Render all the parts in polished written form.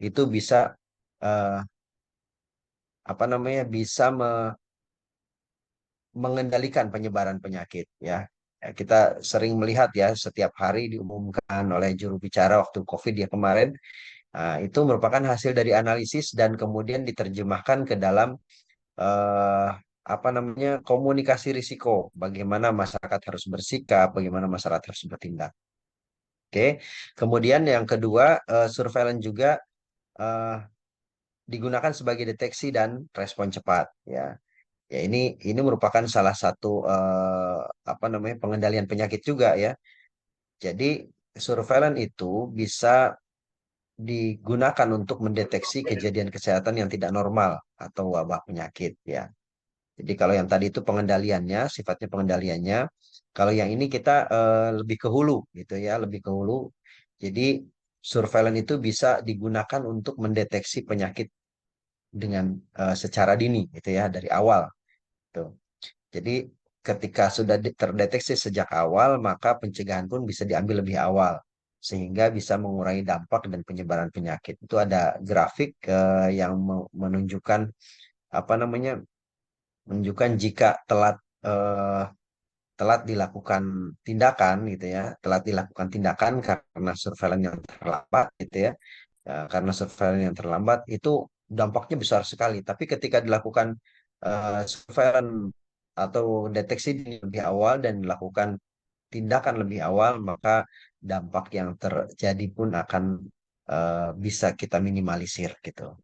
itu bisa eh, apa namanya bisa mengendalikan penyebaran penyakit ya. Ya, kita sering melihat ya setiap hari diumumkan oleh juru bicara waktu COVID ya kemarin. Nah, itu merupakan hasil dari analisis dan kemudian diterjemahkan ke dalam eh, apa namanya komunikasi risiko, bagaimana masyarakat harus bersikap, bagaimana masyarakat harus bertindak. Oke, kemudian yang kedua surveillance juga eh, digunakan sebagai deteksi dan respon cepat. Ya, ya ini merupakan salah satu apa namanya pengendalian penyakit juga ya. Jadi surveillance itu bisa digunakan untuk mendeteksi kejadian kesehatan yang tidak normal atau wabah penyakit ya. Jadi kalau yang tadi itu pengendaliannya, sifatnya pengendaliannya. Kalau yang ini kita lebih ke hulu gitu ya, lebih ke hulu. Jadi surveillance itu bisa digunakan untuk mendeteksi penyakit dengan secara dini gitu ya dari awal. Tuh. Jadi ketika sudah terdeteksi sejak awal, maka pencegahan pun bisa diambil lebih awal sehingga bisa mengurangi dampak dan penyebaran penyakit. Itu ada grafik yang menunjukkan apa namanya? Menunjukkan jika eh, telat dilakukan tindakan gitu ya, telat dilakukan tindakan karena surveillance yang terlambat gitu ya. Ya, karena surveillance yang terlambat itu dampaknya besar sekali. Tapi ketika dilakukan surveillance atau deteksi dini lebih awal dan dilakukan tindakan lebih awal, maka dampak yang terjadi pun akan bisa kita minimalisir gitu.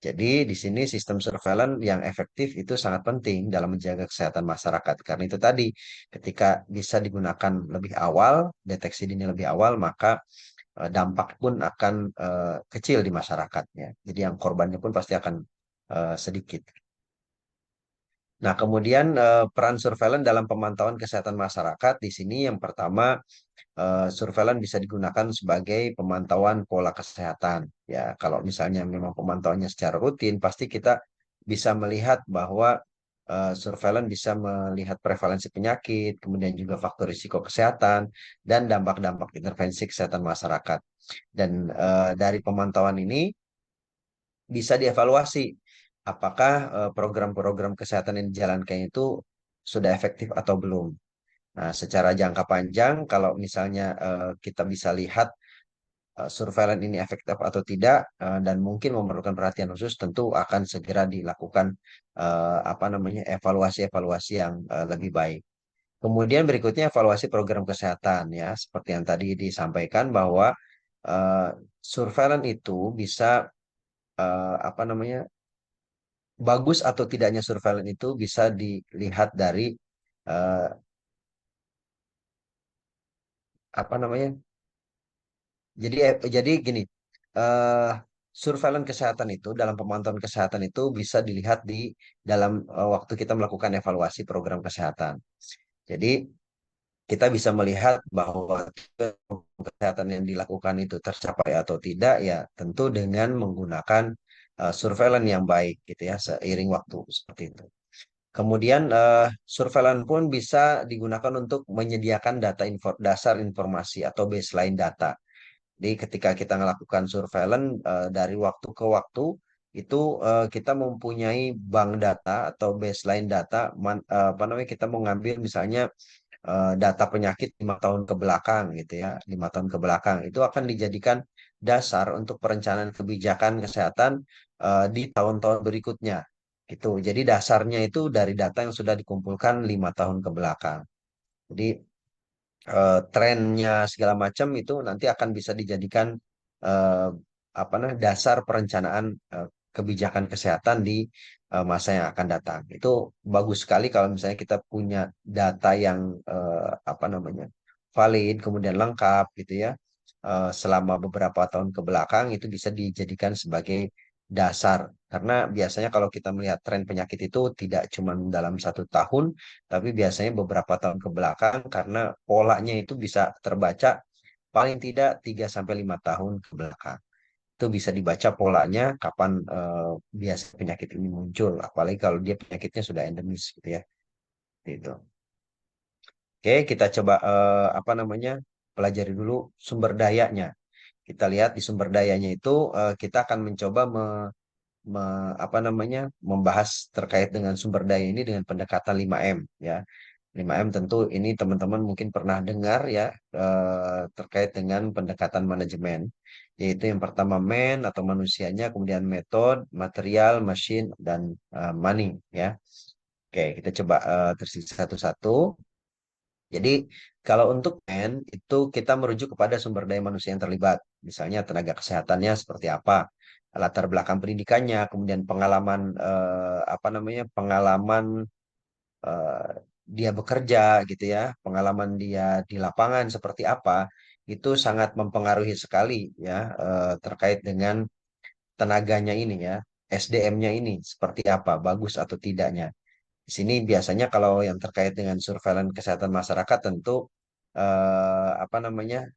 Jadi di sini sistem surveillance yang efektif itu sangat penting dalam menjaga kesehatan masyarakat. Karena itu tadi, ketika bisa digunakan lebih awal, deteksi dini lebih awal, maka dampak pun akan kecil di masyarakatnya. Jadi yang korbannya pun pasti akan sedikit. Nah, kemudian peran surveillance dalam pemantauan kesehatan masyarakat di sini yang pertama surveillance bisa digunakan sebagai pemantauan pola kesehatan. Ya, kalau misalnya memang pemantauannya secara rutin, pasti kita bisa melihat bahwa surveillance bisa melihat prevalensi penyakit, kemudian juga faktor risiko kesehatan, dan dampak-dampak intervensi kesehatan masyarakat. Dan dari pemantauan ini bisa dievaluasi apakah program-program kesehatan yang dijalankan itu sudah efektif atau belum. Nah, secara jangka panjang, kalau misalnya kita bisa lihat surveillance ini efektif atau tidak, dan mungkin memerlukan perhatian khusus, tentu akan segera dilakukan apa namanya evaluasi-evaluasi yang lebih baik. Kemudian berikutnya evaluasi program kesehatan ya, seperti yang tadi disampaikan bahwa eh, surveillance itu bisa apa namanya bagus atau tidaknya surveillance itu bisa dilihat dari eh, apa namanya. Jadi gini, eh surveillance kesehatan itu dalam pemantauan kesehatan itu bisa dilihat di dalam waktu kita melakukan evaluasi program kesehatan. Jadi kita bisa melihat bahwa kesehatan yang dilakukan itu tercapai atau tidak ya tentu dengan menggunakan surveillance yang baik gitu ya seiring waktu seperti itu. Kemudian surveillance pun bisa digunakan untuk menyediakan dasar informasi atau baseline data. Jadi ketika kita melakukan surveillance dari waktu ke waktu itu kita mempunyai bank data atau baseline data apa namanya kita mau ngambil misalnya data penyakit 5 tahun ke belakang gitu ya 5 tahun ke belakang itu akan dijadikan dasar untuk perencanaan kebijakan kesehatan di tahun-tahun berikutnya gitu. Jadi dasarnya itu dari data yang sudah dikumpulkan 5 tahun ke belakang. Jadi trennya segala macam itu nanti akan bisa dijadikan eh, apa namanya dasar perencanaan kebijakan kesehatan di masa yang akan datang. Itu bagus sekali kalau misalnya kita punya data yang apa namanya valid, kemudian lengkap gitu ya. Selama beberapa tahun ke belakang itu bisa dijadikan sebagai dasar. Karena biasanya kalau kita melihat tren penyakit itu tidak cuma dalam 1 tahun, tapi biasanya beberapa tahun ke belakang karena polanya itu bisa terbaca paling tidak 3 sampai 5 tahun ke belakang. Itu bisa dibaca polanya kapan biasa penyakit ini muncul, apalagi kalau dia penyakitnya sudah endemis gitu ya. Gitu. Oke, kita coba apa namanya? Pelajari dulu sumber dayanya. Kita lihat di sumber dayanya itu kita akan mencoba apa namanya membahas terkait dengan sumber daya ini dengan pendekatan 5M ya. 5M tentu ini teman-teman mungkin pernah dengar ya terkait dengan pendekatan manajemen, yaitu yang pertama man atau manusianya, kemudian metode, material, machine, dan money ya. Oke, kita coba tersisa satu-satu. Jadi kalau untuk man itu kita merujuk kepada sumber daya manusia yang terlibat, misalnya tenaga kesehatannya seperti apa, latar belakang pendidikannya, kemudian pengalaman apa namanya pengalaman eh, dia bekerja gitu ya, pengalaman dia di lapangan seperti apa, itu sangat mempengaruhi sekali ya terkait dengan tenaganya ini ya, SDM-nya ini seperti apa, bagus atau tidaknya. Di sini biasanya kalau yang terkait dengan surveillance kesehatan masyarakat tentu apa namanya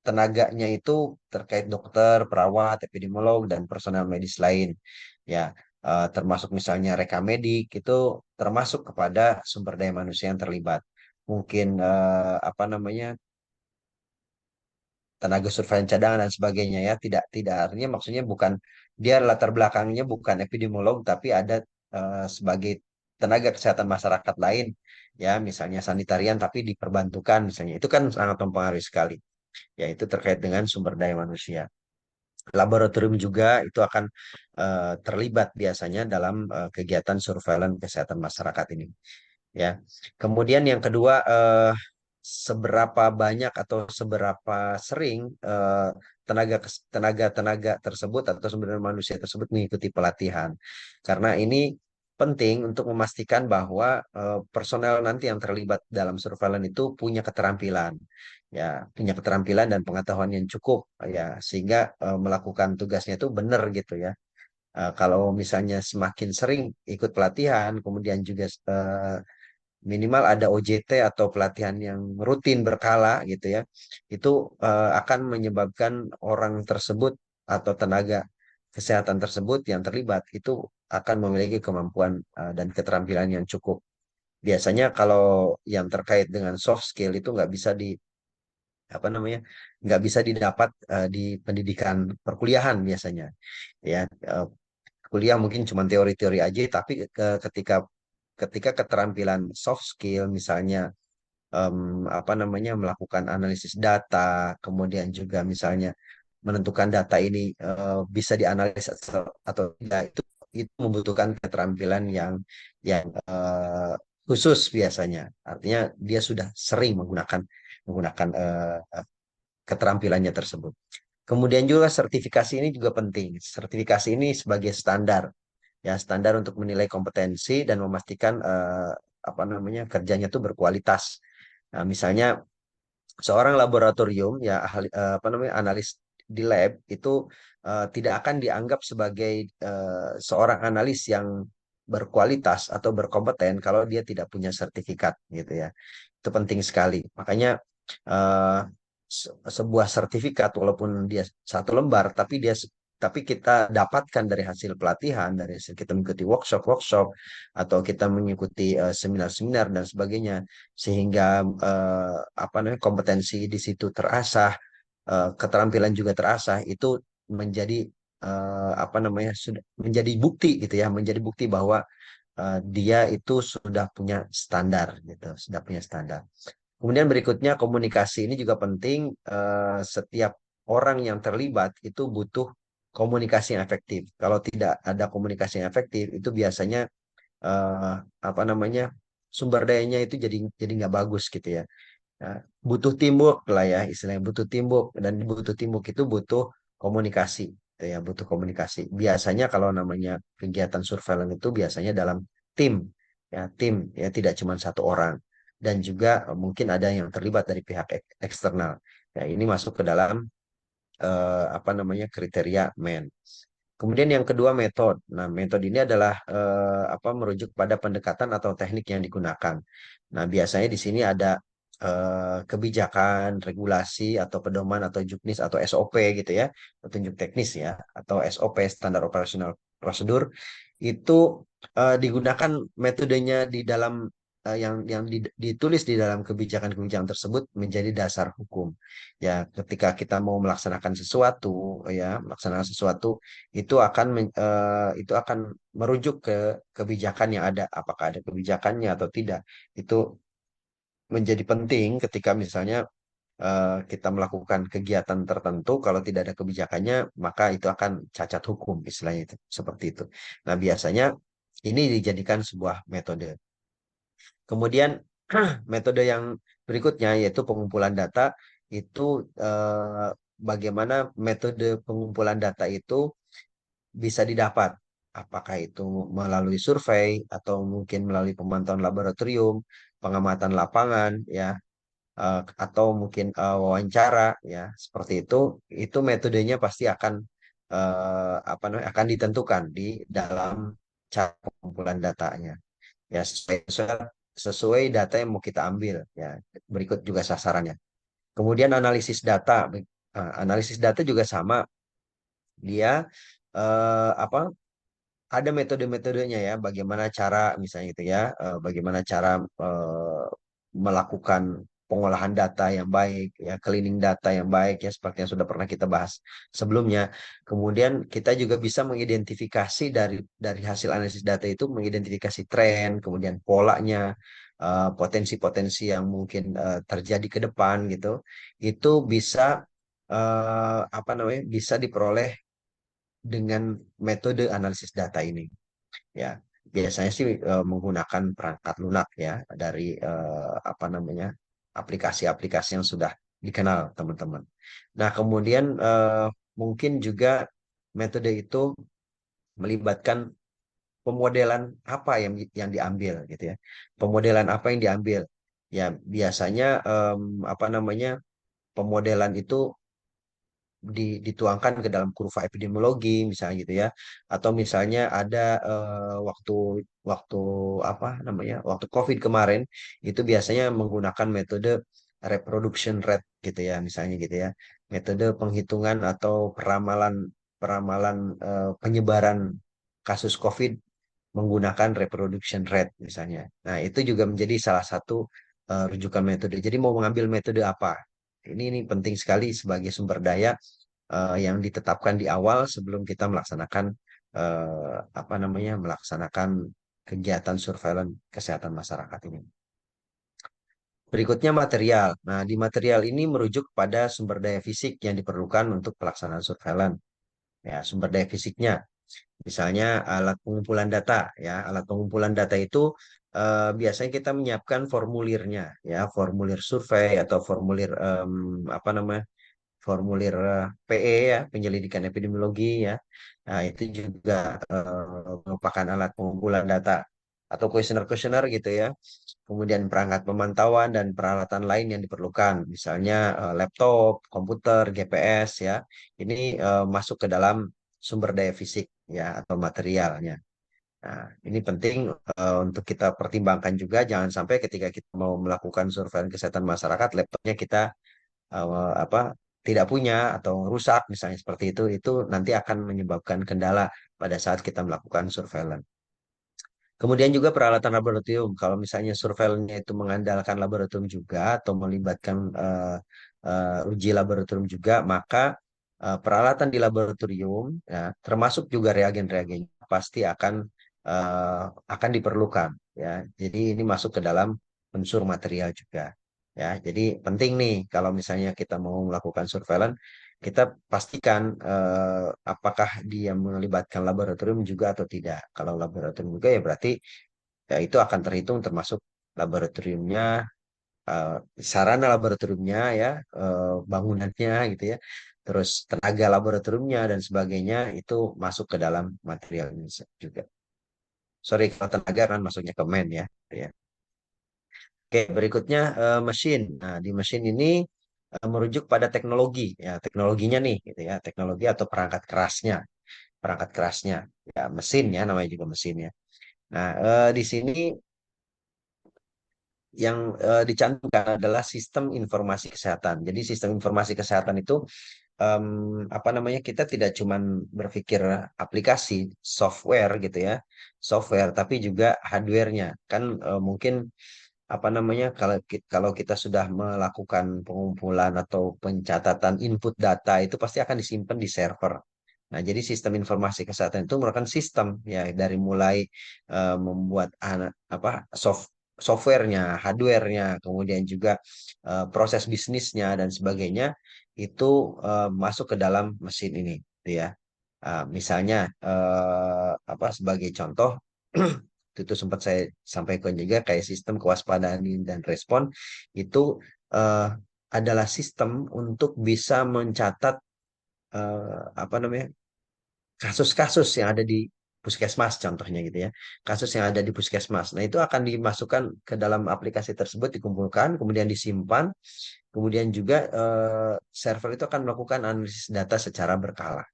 tenaganya itu terkait dokter, perawat, epidemiolog, dan personel medis lain. Ya, termasuk misalnya reka medik itu termasuk kepada sumber daya manusia yang terlibat. Mungkin apa namanya tenaga surveillance cadangan dan sebagainya ya. Tidak tidak artinya maksudnya bukan dia latar belakangnya bukan epidemiolog tapi ada sebagai tenaga kesehatan masyarakat lain ya, misalnya sanitarian tapi diperbantukan misalnya. Itu kan sangat mempengaruhi sekali. Ya, itu terkait dengan sumber daya manusia. Laboratorium juga itu akan terlibat biasanya dalam kegiatan surveillance kesehatan masyarakat ini. Ya, kemudian yang kedua, seberapa banyak atau seberapa sering tenaga tersebut atau sumber daya manusia tersebut mengikuti pelatihan. Karena ini penting untuk memastikan bahwa personel nanti yang terlibat dalam surveillance itu punya keterampilan, ya, punya keterampilan dan pengetahuan yang cukup, ya, sehingga melakukan tugasnya itu benar gitu ya. Kalau misalnya semakin sering ikut pelatihan, kemudian juga minimal ada OJT atau pelatihan yang rutin berkala gitu ya, itu akan menyebabkan orang tersebut atau tenaga kesehatan tersebut yang terlibat itu akan memiliki kemampuan dan keterampilan yang cukup. Biasanya kalau yang terkait dengan soft skill itu nggak bisa di apa namanya nggak bisa didapat di pendidikan perkuliahan biasanya ya. eh, Kuliah mungkin cuma teori-teori aja, tapi ketika ketika keterampilan soft skill misalnya apa namanya melakukan analisis data, kemudian juga misalnya menentukan data ini bisa dianalisis atau tidak, itu membutuhkan keterampilan yang khusus biasanya. Artinya dia sudah sering menggunakan menggunakan keterampilannya tersebut. Kemudian juga sertifikasi ini juga penting. Sertifikasi ini sebagai standar, ya, standar untuk menilai kompetensi dan memastikan apa namanya kerjanya itu berkualitas. Nah, misalnya seorang laboratorium ya ahli apa namanya analis di lab itu tidak akan dianggap sebagai seorang analis yang berkualitas atau berkompeten kalau dia tidak punya sertifikat gitu ya. Itu penting sekali. Makanya eh, sebuah sertifikat walaupun dia satu lembar tapi kita dapatkan dari hasil pelatihan, dari hasil kita mengikuti workshop-workshop atau kita mengikuti seminar-seminar dan sebagainya, sehingga apa namanya kompetensi di situ terasah, keterampilan juga terasah, itu menjadi apa namanya sudah menjadi bukti gitu ya, menjadi bukti bahwa dia itu sudah punya standar gitu, sudah punya standar. Kemudian berikutnya komunikasi ini juga penting. Setiap orang yang terlibat itu butuh komunikasi yang efektif. Kalau tidak ada komunikasi yang efektif, itu biasanya eh, apa namanya sumber dayanya itu jadi nggak bagus gitu ya. Ya, butuh teamwork lah ya istilahnya, butuh teamwork, dan butuh teamwork itu butuh komunikasi gitu ya, butuh komunikasi. Biasanya kalau namanya kegiatan surveillance itu biasanya dalam tim, ya, tim ya, tidak cuma satu orang, dan juga mungkin ada yang terlibat dari pihak eksternal. Ya, ini masuk ke dalam apa namanya kriteria men. Kemudian yang kedua metode. Nah, metode ini adalah apa merujuk pada pendekatan atau teknik yang digunakan. Nah, biasanya di sini ada kebijakan, regulasi atau pedoman atau juknis atau SOP gitu ya, petunjuk teknis ya, atau SOP standar operasional prosedur itu digunakan metodenya di dalam ditulis di dalam kebijakan-kebijakan tersebut menjadi dasar hukum. Ya, ketika kita mau melaksanakan sesuatu, ya, melaksanakan sesuatu itu akan merujuk ke kebijakan yang ada. Apakah ada kebijakannya atau tidak? Itu menjadi penting ketika misalnya kita melakukan kegiatan tertentu, kalau tidak ada kebijakannya, maka itu akan cacat hukum, istilahnya itu seperti itu. Nah, biasanya ini dijadikan sebuah metode. Kemudian metode yang berikutnya yaitu pengumpulan data itu bagaimana metode pengumpulan data itu bisa didapat. Apakah itu melalui survei atau mungkin melalui pemantauan laboratorium, pengamatan lapangan, ya, atau mungkin wawancara, ya, seperti itu metodenya pasti akan apa namanya akan ditentukan di dalam cara pengumpulan datanya, ya, sesuai data yang mau kita ambil, ya. Berikut juga sasarannya. Kemudian analisis data. Analisis data juga sama, dia apa ada metode-metodenya, ya, bagaimana cara misalnya itu, ya, bagaimana cara eh, melakukan pengolahan data yang baik, ya, cleaning data yang baik, ya, seperti yang sudah pernah kita bahas sebelumnya. Kemudian kita juga bisa mengidentifikasi dari hasil analisis data itu, mengidentifikasi tren, kemudian polanya, potensi-potensi yang mungkin terjadi ke depan gitu. Itu bisa apa namanya bisa diperoleh dengan metode analisis data ini, ya. Biasanya sih menggunakan perangkat lunak, ya, dari apa namanya aplikasi-aplikasi yang sudah dikenal teman-teman. Nah, kemudian mungkin juga metode itu melibatkan pemodelan apa yang diambil gitu, ya. Pemodelan apa yang diambil? Ya, biasanya apa namanya pemodelan itu dituangkan ke dalam kurva epidemiologi misalnya gitu, ya, atau misalnya ada waktu waktu apa namanya waktu COVID kemarin itu biasanya menggunakan metode reproduction rate gitu, ya, misalnya gitu, ya, metode penghitungan atau peramalan peramalan penyebaran kasus COVID menggunakan reproduction rate misalnya. Nah, itu juga menjadi salah satu rujukan metode. Jadi mau mengambil metode apa? Ini penting sekali sebagai sumber daya yang ditetapkan di awal sebelum kita melaksanakan apa namanya melaksanakan kegiatan surveillance kesehatan masyarakat ini. Berikutnya material. Nah, di material ini merujuk pada sumber daya fisik yang diperlukan untuk pelaksanaan surveillance. Ya, sumber daya fisiknya, misalnya alat pengumpulan data, ya, alat pengumpulan data itu biasanya kita menyiapkan formulirnya, ya, formulir survei atau formulir apa namanya formulir PE, ya, penyelidikan epidemiologi, ya. Nah, itu juga merupakan alat pengumpulan data atau kuesioner-kuesioner gitu, ya. Kemudian perangkat pemantauan dan peralatan lain yang diperlukan, misalnya laptop, komputer, GPS, ya. Ini masuk ke dalam sumber daya fisik, ya, atau materialnya. Nah, ini penting untuk kita pertimbangkan juga, jangan sampai ketika kita mau melakukan survei kesehatan masyarakat, laptopnya kita apa tidak punya atau rusak misalnya seperti itu nanti akan menyebabkan kendala pada saat kita melakukan surveillance. Kemudian juga peralatan laboratorium. Kalau misalnya surveillance itu mengandalkan laboratorium juga atau melibatkan uji laboratorium juga, maka peralatan di laboratorium, ya, termasuk juga reagen-reagen pasti uh, akan diperlukan, ya. Jadi ini masuk ke dalam unsur material juga, ya. Jadi penting nih kalau misalnya kita mau melakukan surveillance, kita pastikan apakah dia melibatkan laboratorium juga atau tidak. Kalau laboratorium juga, ya, berarti ya itu akan terhitung termasuk laboratoriumnya, eh, sarana laboratoriumnya, ya, bangunannya gitu, ya. Terus tenaga laboratoriumnya dan sebagainya itu masuk ke dalam materialnya juga. Sorry, kalau tenaga kan masuknya ke men, ya. Ya. Oke, berikutnya mesin. Nah, di mesin ini merujuk pada teknologi, ya, teknologinya nih gitu, ya, teknologi atau perangkat kerasnya, ya, mesin, ya, namanya juga mesin, ya. Nah, di sini yang dicantumkan adalah sistem informasi kesehatan. Jadi sistem informasi kesehatan itu em, apa namanya, kita tidak cuman berpikir aplikasi software gitu ya, software, tapi juga hardware-nya. Kan mungkin apa namanya, kalau kita sudah melakukan pengumpulan atau pencatatan input data itu pasti akan disimpan di server. Nah, jadi sistem informasi kesehatan itu merupakan sistem ya, dari mulai membuat softwarenya, hardwarenya, kemudian juga proses bisnisnya dan sebagainya itu masuk ke dalam mesin ini, gitu ya. Misalnya apa sebagai contoh itu sempat saya sampaikan juga kayak sistem kewaspadaan dan respon itu eh, adalah sistem untuk bisa mencatat apa namanya, kasus-kasus yang ada di puskesmas contohnya gitu ya. Kasus yang ada di puskesmas. Nah, itu akan dimasukkan ke dalam aplikasi tersebut, dikumpulkan, kemudian disimpan, kemudian juga server itu akan melakukan analisis data secara berkala.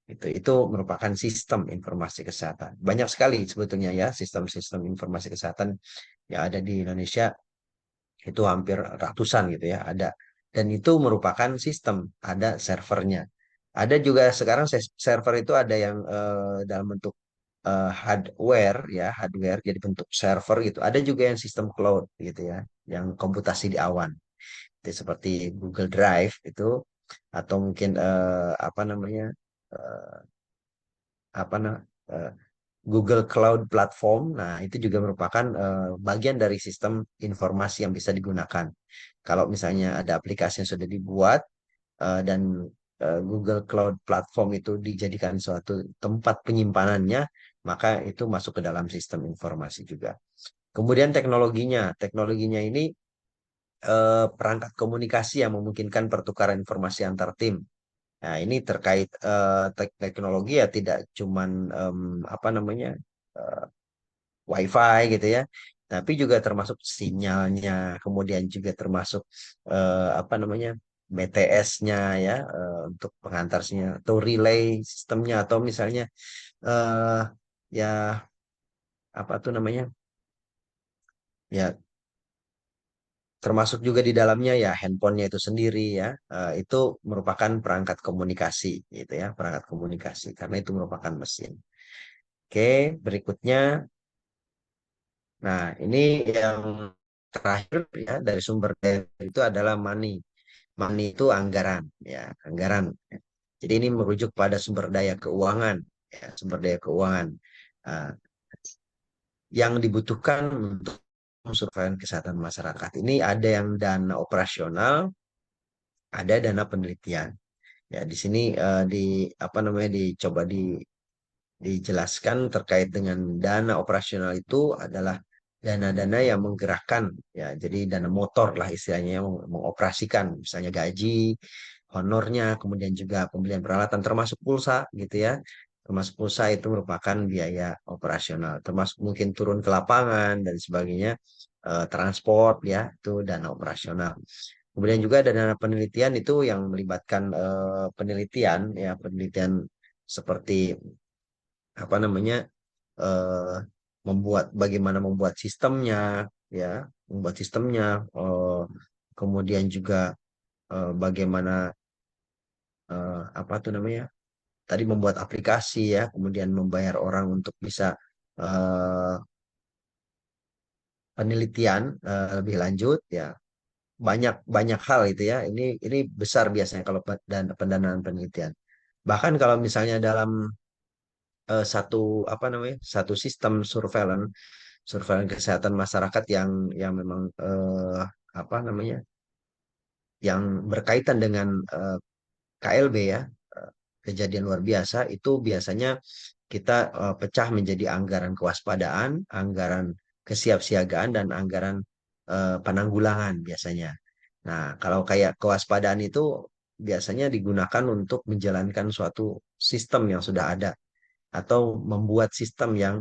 Itu merupakan sistem informasi kesehatan. Banyak sekali sebetulnya ya sistem-sistem informasi kesehatan yang ada di Indonesia, itu hampir ratusan gitu ya ada. Dan itu merupakan sistem, ada servernya. Ada juga sekarang server itu ada yang dalam bentuk hardware ya, hardware jadi bentuk server gitu. Ada juga yang sistem cloud gitu ya, yang komputasi di awan. Itu seperti Google Drive itu, atau mungkin apa namanya, eh, apa na- eh, Google Cloud Platform. Nah, itu juga merupakan bagian dari sistem informasi yang bisa digunakan. Kalau misalnya ada aplikasi yang sudah dibuat dan Google Cloud Platform itu dijadikan suatu tempat penyimpanannya, maka itu masuk ke dalam sistem informasi juga. Kemudian teknologinya ini perangkat komunikasi yang memungkinkan pertukaran informasi antar tim. Nah, ini terkait teknologi ya, tidak cuman apa namanya, eh, WiFi gitu ya, tapi juga termasuk sinyalnya, kemudian juga termasuk apa namanya, BTS-nya ya, untuk pengantar sinyal atau relay sistemnya, atau misalnya eh ya apa tuh namanya, ya termasuk juga di dalamnya ya handphonenya itu sendiri ya, itu merupakan perangkat komunikasi gitu ya, perangkat komunikasi karena itu merupakan mesin. Oke, berikutnya. Nah, ini yang terakhir ya dari sumber daya itu adalah money. Money itu anggaran, ya, anggaran. Jadi ini merujuk pada sumber daya keuangan, ya, sumber daya keuangan uh, yang dibutuhkan untuk surveillance kesehatan masyarakat. Ini ada yang dana operasional, ada dana penelitian. Ya, di sini di apa namanya, dicoba dijelaskan terkait dengan dana operasional itu adalah dana-dana yang menggerakkan ya, jadi dana motor lah istilahnya, yang mengoperasikan misalnya gaji, honornya, kemudian juga pembelian peralatan termasuk pulsa gitu ya. Termasuk pulsa itu merupakan biaya operasional, termasuk mungkin turun ke lapangan dan sebagainya, transport ya, itu dana operasional. Kemudian juga ada dana penelitian itu yang melibatkan penelitian ya, penelitian seperti apa namanya, eh, bagaimana membuat sistemnya ya, membuat sistemnya, eh, kemudian juga bagaimana apa tuh namanya, tadi membuat aplikasi ya, kemudian membayar orang untuk bisa eh, penelitian lebih lanjut ya, banyak banyak hal itu ya. Ini besar biasanya kalau pendanaan penelitian. Bahkan kalau misalnya dalam satu apa namanya, satu sistem surveillance, kesehatan masyarakat yang memang apa namanya, yang berkaitan dengan KLB ya, eh, kejadian luar biasa, itu biasanya kita pecah menjadi anggaran kewaspadaan, anggaran kesiapsiagaan, dan anggaran penanggulangan biasanya. Nah, kalau kayak kewaspadaan itu biasanya digunakan untuk menjalankan suatu sistem yang sudah ada, atau membuat sistem yang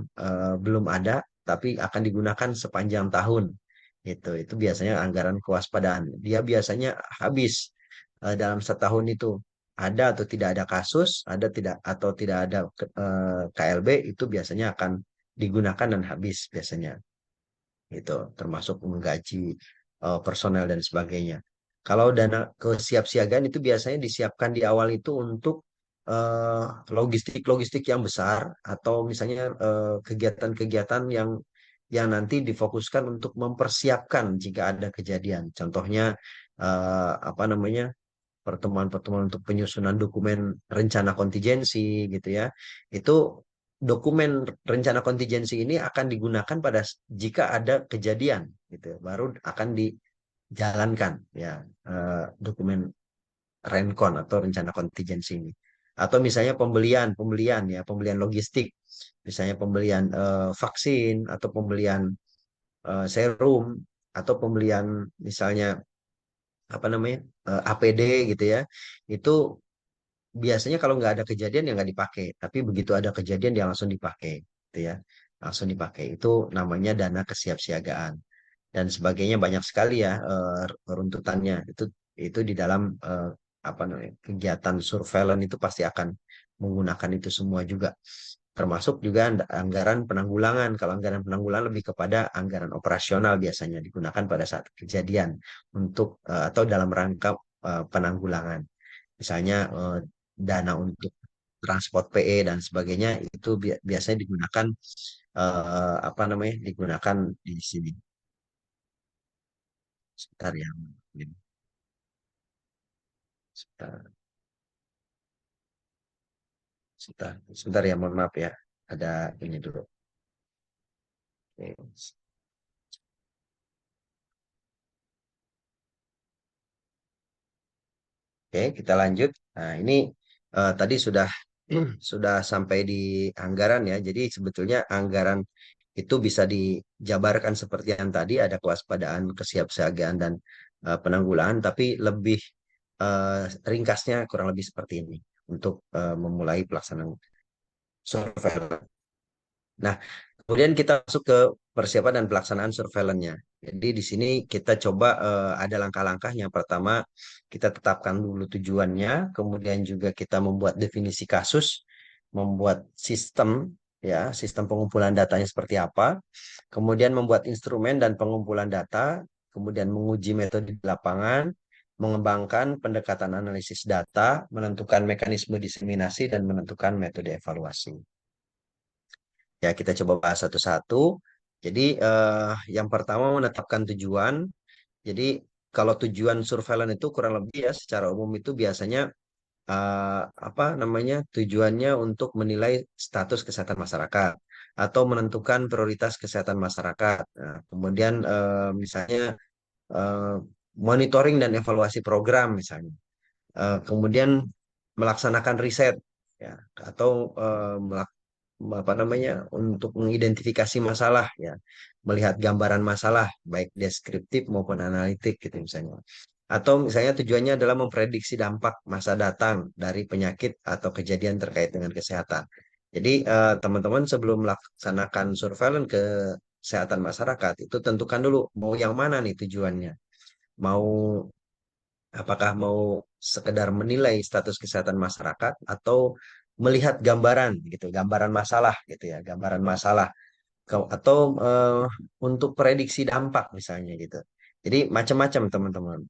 belum ada tapi akan digunakan sepanjang tahun. Itu biasanya anggaran kewaspadaan. Dia biasanya habis dalam setahun itu. Ada atau tidak ada kasus, ada tidak atau tidak ada KLB, itu biasanya akan digunakan dan habis biasanya. Itu termasuk menggaji personel dan sebagainya. Kalau dana kesiapsiagaan itu biasanya disiapkan di awal itu untuk eh, logistik-logistik yang besar atau misalnya kegiatan-kegiatan yang nanti difokuskan untuk mempersiapkan jika ada kejadian. Contohnya apa namanya, pertemuan-pertemuan untuk penyusunan dokumen rencana kontingensi gitu ya. Itu dokumen rencana kontingensi ini akan digunakan jika ada kejadian gitu, baru akan dijalankan ya dokumen rencon atau rencana kontingensi ini. Atau misalnya pembelian ya, pembelian logistik, misalnya pembelian vaksin atau pembelian serum atau pembelian misalnya apa namanya APD gitu ya. Itu biasanya kalau nggak ada kejadian ya nggak dipakai, tapi begitu ada kejadian dia langsung dipakai, gitu ya, langsung dipakai. Itu namanya dana kesiapsiagaan dan sebagainya banyak sekali ya runtutannya. Itu di dalam apa namanya kegiatan surveillance itu pasti akan menggunakan itu semua juga. Termasuk juga anggaran penanggulangan. Kalau anggaran penanggulangan lebih kepada anggaran operasional biasanya digunakan pada saat kejadian untuk atau dalam rangka penanggulangan. Misalnya dana untuk transport PE dan sebagainya itu biasanya digunakan apa namanya digunakan di sini. Sebentar ya, sebentar, sebentar, sebentar ya, mohon maaf ya. Ada ini dulu. Oke, oke, kita lanjut. Nah, ini tadi sudah sudah sampai di anggaran ya. Jadi sebetulnya anggaran itu bisa dijabarkan seperti yang tadi ada kewaspadaan, kesiapsiagaan dan penanggulangan, tapi lebih ringkasnya kurang lebih seperti ini untuk memulai pelaksanaan surveillance. Nah, kemudian kita masuk ke persiapan dan pelaksanaan surveillance-nya. Jadi di sini kita coba ada langkah-langkah. Yang pertama, kita tetapkan dulu tujuannya, kemudian juga kita membuat definisi kasus, membuat sistem ya, sistem pengumpulan datanya seperti apa, kemudian membuat instrumen dan pengumpulan data, kemudian menguji metode di lapangan, mengembangkan pendekatan analisis data, menentukan mekanisme diseminasi dan menentukan metode evaluasi. Ya, kita coba bahas satu-satu. Jadi, yang pertama menetapkan tujuan. Jadi, kalau tujuan surveillance itu kurang lebih ya, secara umum itu biasanya apa namanya tujuannya untuk menilai status kesehatan masyarakat atau menentukan prioritas kesehatan masyarakat. Nah, kemudian misalnya eh, monitoring dan evaluasi program misalnya. Kemudian melaksanakan riset ya atau apa namanya untuk mengidentifikasi masalah ya, melihat gambaran masalah baik deskriptif maupun analitik gitu misalnya. Atau misalnya tujuannya adalah memprediksi dampak masa datang dari penyakit atau kejadian terkait dengan kesehatan. Jadi teman-teman sebelum melaksanakan surveillance ke kesehatan masyarakat itu tentukan dulu mau yang mana nih tujuannya. Mau apakah mau sekedar menilai status kesehatan masyarakat atau melihat gambaran gitu, gambaran masalah gitu ya, gambaran masalah atau untuk prediksi dampak misalnya gitu. Jadi macam-macam teman-teman.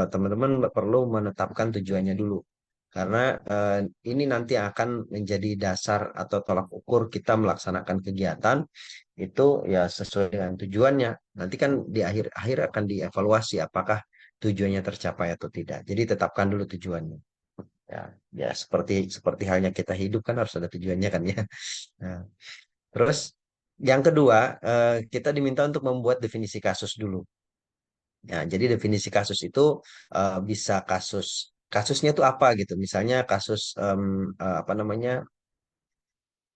Teman-teman perlu menetapkan tujuannya dulu karena eh, ini nanti akan menjadi dasar atau tolak ukur kita melaksanakan kegiatan itu ya sesuai dengan tujuannya. Nanti kan di akhir-akhir akan dievaluasi apakah tujuannya tercapai atau tidak. Jadi tetapkan dulu tujuannya. Ya, ya seperti seperti halnya kita hidup kan harus ada tujuannya kan ya. Nah, terus yang kedua, kita diminta untuk membuat definisi kasus dulu. Ya, jadi definisi kasus itu bisa kasusnya itu apa gitu. Misalnya kasus apa namanya?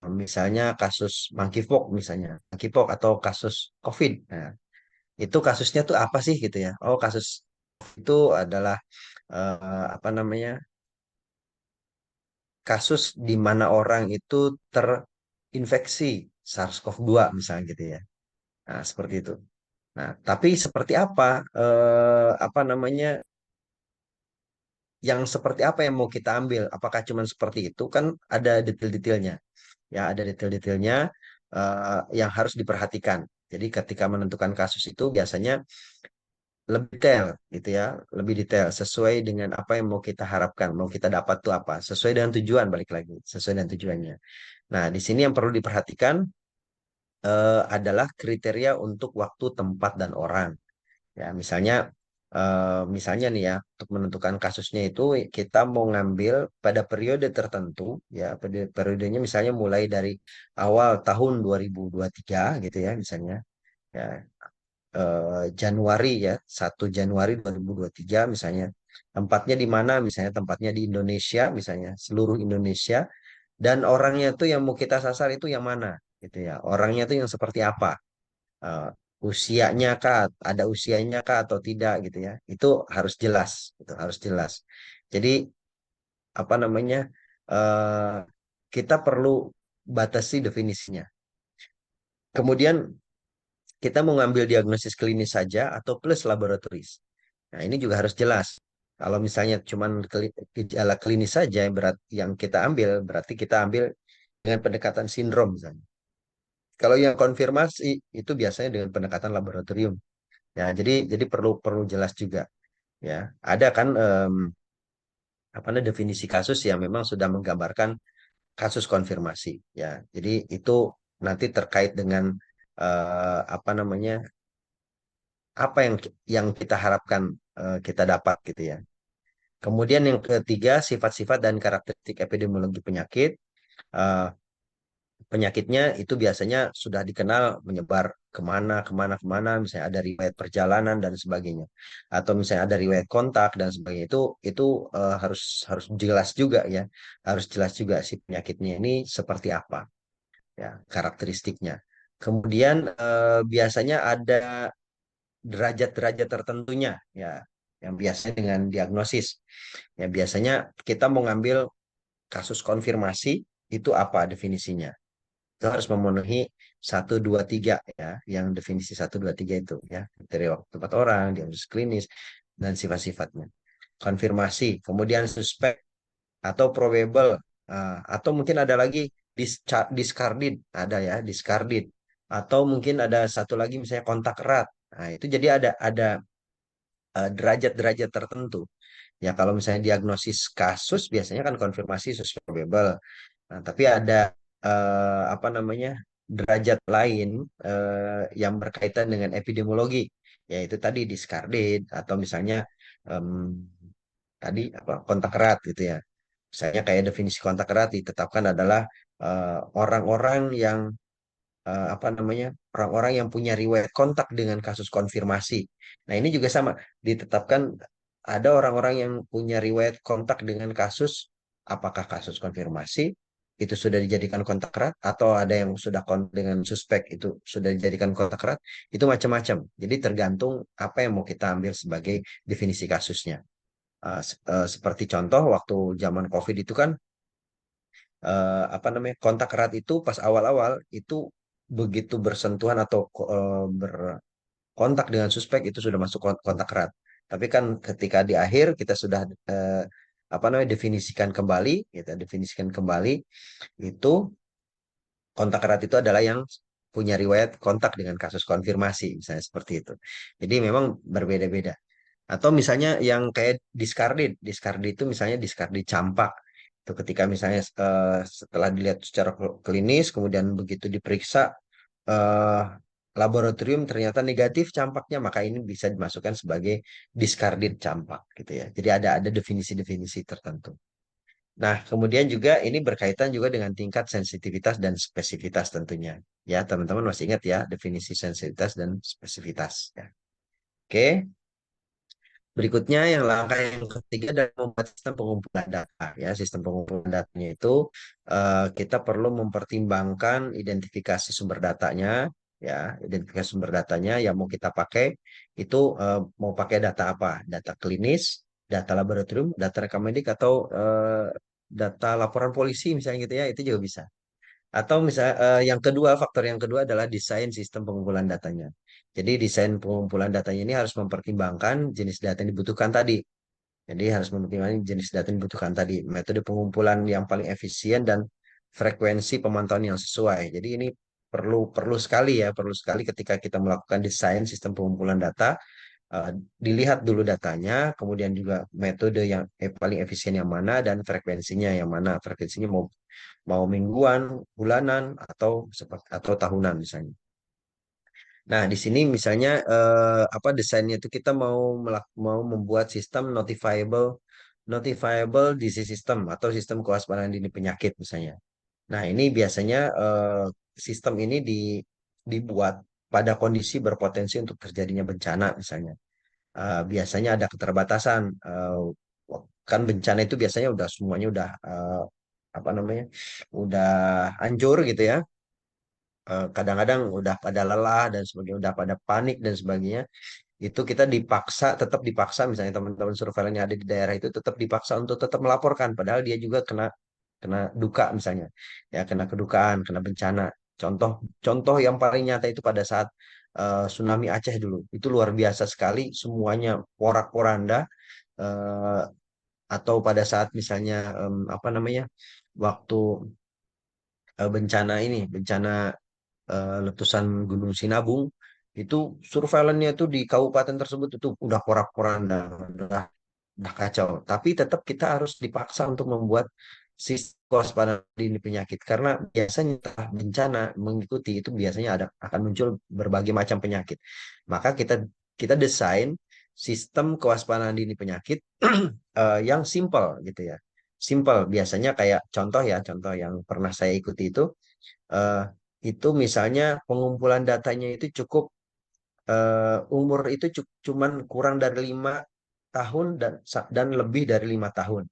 Misalnya kasus monkeypox misalnya, monkeypox atau kasus COVID. Nah, itu kasusnya tuh apa sih gitu ya? Oh, kasus itu adalah apa namanya? Kasus di mana orang itu terinfeksi SARS-CoV-2 misalnya gitu ya. Nah, seperti itu. Nah, tapi seperti apa apa namanya yang seperti apa yang mau kita ambil? Apakah cuma seperti itu? Kan ada detail-detailnya. Ya, ada detail-detailnya yang harus diperhatikan. Jadi ketika menentukan kasus itu biasanya lebih detail gitu ya, lebih detail sesuai dengan apa yang mau kita harapkan, mau kita dapat tuh apa, sesuai dengan tujuan, balik lagi, sesuai dengan tujuannya. Nah, di sini yang perlu diperhatikan adalah kriteria untuk waktu, tempat, dan orang. Ya, misalnya nih ya, untuk menentukan kasusnya itu kita mau ngambil pada periode tertentu, ya, pada periodenya misalnya mulai dari awal tahun 2023 gitu ya, misalnya. Ya, Januari ya, 1 Januari 2023 misalnya. Tempatnya di mana? Misalnya tempatnya di Indonesia, misalnya seluruh Indonesia. Dan orangnya tuh yang mau kita sasar itu yang mana? Gitu ya. Orangnya tuh yang seperti apa? Eh, Usianya kah? Ada usianya kah atau tidak gitu ya? Itu harus jelas, itu harus jelas. Jadi apa namanya? eh kita perlu batasi definisinya. Kemudian kita mau ngambil diagnosis klinis saja atau plus laboratoris. Nah, ini juga harus jelas. Kalau misalnya cuman gejala klinis saja yang berat yang kita ambil, berarti kita ambil dengan pendekatan sindrom misalnya. Kalau yang konfirmasi itu biasanya dengan pendekatan laboratorium. Ya, jadi perlu perlu jelas juga. Ya, ada kan apa namanya definisi kasus yang memang sudah menggambarkan kasus konfirmasi. Ya, jadi itu nanti terkait dengan apa namanya apa yang kita harapkan kita dapat gitu ya. Kemudian yang ketiga, sifat-sifat dan karakteristik epidemiologi penyakit. Eh, Penyakitnya itu biasanya sudah dikenal menyebar kemana, kemana, kemana. Misalnya ada riwayat perjalanan dan sebagainya, atau misalnya ada riwayat kontak dan sebagainya. Itu harus harus jelas juga ya, harus jelas juga si penyakitnya ini seperti apa ya karakteristiknya. Kemudian biasanya ada derajat-derajat tertentunya ya, yang biasanya dengan diagnosis. Ya biasanya kita mau ngambil kasus konfirmasi itu apa definisinya? Itu harus memenuhi 1, 2, 3 ya, yang definisi 1, 2, 3 itu ya, dari waktu tempat orang, diagnosis klinis, dan sifat-sifatnya. Konfirmasi, kemudian suspek atau probable, atau mungkin ada lagi discarded, ada ya, discarded. Atau mungkin ada satu lagi misalnya kontak erat. Nah, itu jadi ada derajat-derajat tertentu. Ya, kalau misalnya diagnosis kasus biasanya kan konfirmasi suspek probable. Nah, tapi ada apa namanya derajat lain yang berkaitan dengan epidemiologi, yaitu tadi discarded atau misalnya em, tadi apa kontak erat gitu ya. Misalnya kayak definisi kontak erat ditetapkan adalah orang-orang yang apa namanya orang-orang yang punya riwayat kontak dengan kasus konfirmasi. Nah, ini juga sama ditetapkan ada orang-orang yang punya riwayat kontak dengan kasus apakah kasus konfirmasi itu sudah dijadikan kontak erat atau ada yang sudah dengan suspek itu sudah dijadikan kontak erat itu macam-macam. Jadi tergantung apa yang mau kita ambil sebagai definisi kasusnya. Seperti contoh waktu zaman COVID itu kan apa namanya kontak erat itu pas awal-awal itu begitu bersentuhan atau berkontak dengan suspek itu sudah masuk kontak erat. Tapi kan ketika di akhir kita sudah apa namanya definisikan kembali, kita definisikan kembali itu kontak erat itu adalah yang punya riwayat kontak dengan kasus konfirmasi, misalnya seperti itu. Jadi memang berbeda-beda. Atau misalnya yang kayak discarded, discarded itu misalnya discarded campak. Itu ketika misalnya setelah dilihat secara klinis, kemudian begitu diperiksa eh, laboratorium ternyata negatif campaknya, maka ini bisa dimasukkan sebagai discarded campak gitu ya. Jadi ada definisi-definisi tertentu. Nah, kemudian juga ini berkaitan juga dengan tingkat sensitivitas dan spesifitas tentunya. Ya, teman-teman masih ingat ya definisi sensitivitas dan spesifitas ya. Oke. Berikutnya yang langkah yang ketiga adalah membuat sistem pengumpulan data. Ya, sistem pengumpulan datanya itu kita perlu mempertimbangkan identifikasi sumber datanya, ya, identifikasi sumber datanya yang mau kita pakai itu mau pakai data apa? Data klinis, data laboratorium, data rekam medik atau data laporan polisi misalnya gitu ya, itu juga bisa. Atau misalnya yang kedua, faktor yang kedua adalah desain sistem pengumpulan datanya. Jadi desain pengumpulan datanya ini harus mempertimbangkan jenis data yang dibutuhkan tadi. Jadi harus mempertimbangkan jenis data yang dibutuhkan tadi, metode pengumpulan yang paling efisien dan frekuensi pemantauan yang sesuai. Jadi ini perlu perlu sekali ya, perlu sekali ketika kita melakukan desain sistem pengumpulan data Eh, Dilihat dulu datanya, kemudian juga metode yang paling efisien yang mana dan frekuensinya yang mana. Frekuensinya mau mau mingguan, bulanan atau tahunan misalnya. Nah, di sini misalnya apa desainnya itu kita mau membuat sistem notifiable disease system atau sistem kewaspadaan dini penyakit misalnya. Nah, ini biasanya sistem ini dibuat pada kondisi berpotensi untuk terjadinya bencana misalnya. Biasanya ada keterbatasan. Kan bencana itu biasanya udah semuanya udah apa namanya? Udah hancur gitu ya. Kadang-kadang udah pada lelah dan sebagainya, udah pada panik dan sebagainya. Itu kita tetap dipaksa misalnya teman-teman surveillance yang ada di daerah itu tetap dipaksa untuk tetap melaporkan padahal dia juga kena kena duka misalnya ya kena kedukaan kena bencana. Contoh contoh yang paling nyata itu pada saat tsunami Aceh dulu itu luar biasa sekali semuanya porak-poranda. eh, atau pada saat misalnya apa namanya waktu bencana letusan Gunung Sinabung itu surveillance-nya itu di kabupaten tersebut itu udah porak-poranda, udah kacau. Tapi tetap kita harus dipaksa untuk membuat sistem kewaspadaan dini penyakit karena biasanya setelah bencana mengikuti itu biasanya akan muncul berbagai macam penyakit. Maka kita kita desain sistem kewaspadaan dini penyakit yang simple gitu ya. Simple biasanya kayak contoh yang pernah saya ikuti eh, itu misalnya pengumpulan datanya itu cukup umur itu cuman kurang dari 5 tahun dan lebih dari 5 tahun.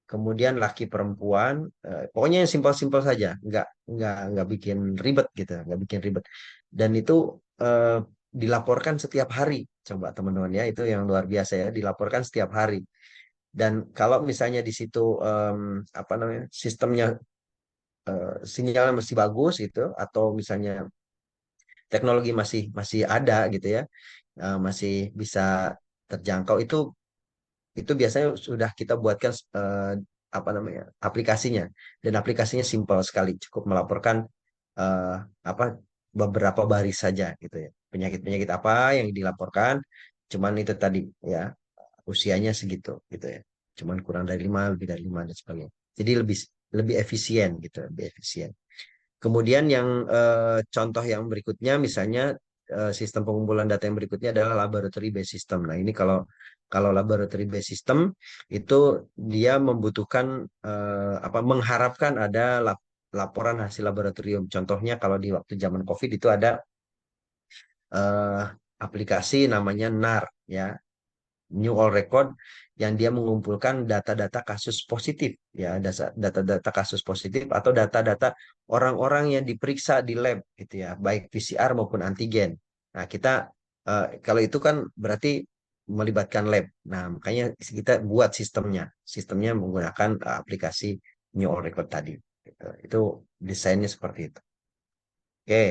Kemudian laki perempuan, pokoknya yang simpel-simpel saja, nggak bikin ribet gitu, nggak bikin ribet. Dan itu eh, dilaporkan setiap hari, coba teman-teman ya, itu yang luar biasa ya, dilaporkan setiap hari. Dan kalau misalnya di situ apa namanya sistemnya sinyalnya masih bagus gitu, atau misalnya teknologi masih masih ada gitu ya, masih bisa terjangkau itu biasanya sudah kita buatkan apa namanya aplikasinya dan aplikasinya simpel sekali cukup melaporkan eh, apa beberapa baris saja gitu ya penyakit-penyakit apa yang dilaporkan cuman itu tadi ya usianya segitu gitu ya cuman kurang dari 5 lebih dari 5 dan sebagainya jadi lebih lebih efisien gitu lebih efisien. Kemudian yang contoh yang berikutnya misalnya sistem pengumpulan data yang berikutnya adalah laboratory based system. Nah, ini kalau kalau laboratory based system itu dia membutuhkan apa mengharapkan ada laporan hasil laboratorium. Contohnya kalau di waktu zaman COVID itu ada eh, aplikasi namanya NAR ya, New All Record yang dia mengumpulkan data-data kasus positif ya data-data kasus positif atau data-data orang-orang yang diperiksa di lab gitu ya baik PCR maupun antigen. Nah kita kalau itu kan berarti melibatkan lab. Nah makanya kita buat sistemnya menggunakan aplikasi New All Record tadi. Gitu. Itu desainnya seperti itu. Oke.